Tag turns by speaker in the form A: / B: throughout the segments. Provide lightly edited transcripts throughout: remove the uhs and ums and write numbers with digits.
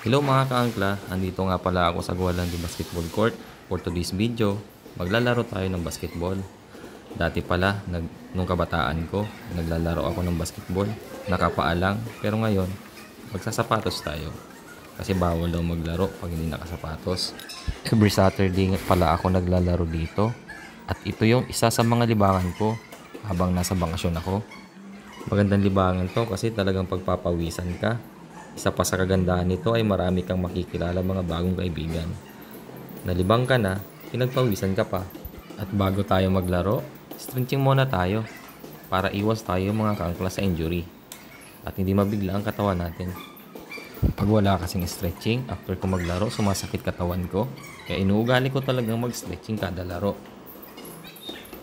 A: Hello mga kaangkla, andito nga pala ako sa Gualandi Basketball Court. For today's video, maglalaro tayo ng basketball. Dati pala, nung kabataan ko, naglalaro ako ng basketball. Nakapaalang, pero ngayon, magsasapatos tayo. Kasi bawal daw maglaro pag hindi nakasapatos. Every Saturday pala ako naglalaro dito. At ito yung isa sa mga libangan ko habang nasa bakasyon ako. Magandang libangan to kasi talagang pagpapawisan ka. Isa pa sa kagandahan nito ay marami kang makikilala mga bagong kaibigan. Nalibang ka na, pinagpawisan ka pa. At bago tayo maglaro, stretching muna tayo para iwas tayo mga kaangkla sa injury at hindi mabigla ang katawan natin. Pag wala kasing stretching, after ko maglaro, sumasakit katawan ko. Kaya inuugali ko talagang mag-stretching kada laro.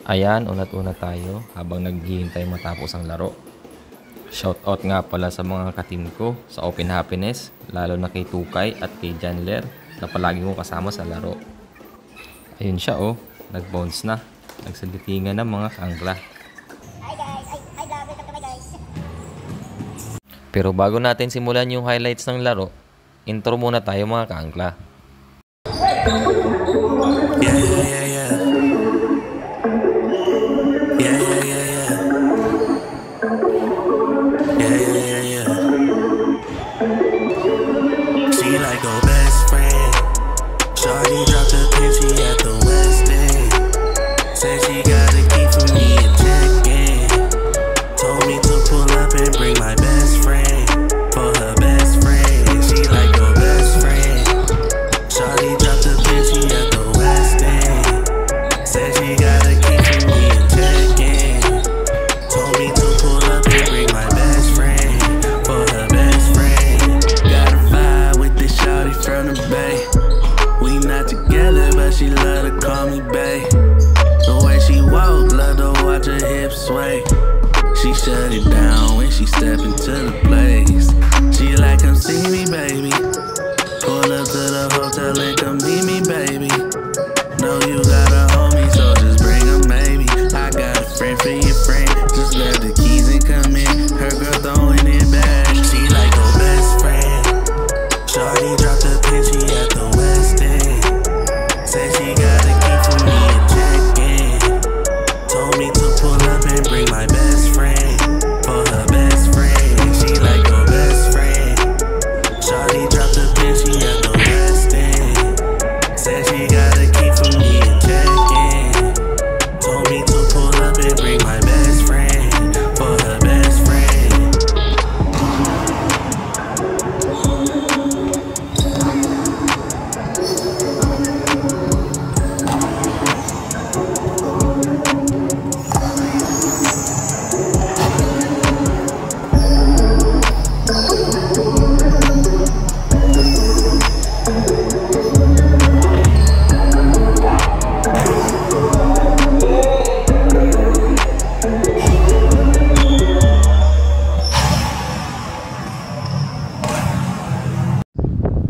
A: Ayan, unat-una tayo habang naghihintay matapos ang laro. Shoutout nga pala sa mga katim ko sa Open Happiness, lalo na kay Tukay at kay Janler na palagi kong kasama sa laro. Ayun siya nag-bounce na, nagsalitingan ng mga kaangkla.
B: Hi guys! Hi vlog! Welcome to my guys!
A: Pero bago natin simulan yung highlights ng laro, intro muna tayo mga kaangkla.
C: She like her best friend. Shawty dropped the pin, she at the West End. Said she got a key for me and check in. Told me to pull up and bring my best friend. For her best friend. She like her best friend. Shawty dropped the pin, she at the West End. Said she got a key for me and check in. Told me to pull up and bring my best friend. For her best friend. Got a vibe with this shawty from the Bay. We not together, but she love to call me bae. The way she walk, love to watch her hips sway. She shut it down when she step into the place. She like, come see me, baby. Pull up to the hotel and come meet me, baby. Know you got a homie, so just bring him, maybe. I got a friend for your friend. Just grab the keys and come in. Her girl throwing it back. She like her best friend. Shawty dropped the pin, she at the West End. Said she got a key for me and check in. Told me to pull up and bring my best friend. For her best friend. She like her best friend. Shawty dropped the pin, she at the West End. Said she got a key for me and check in. Told me to pull up and bring my best friend. For her best friend.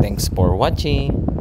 A: Thanks for watching!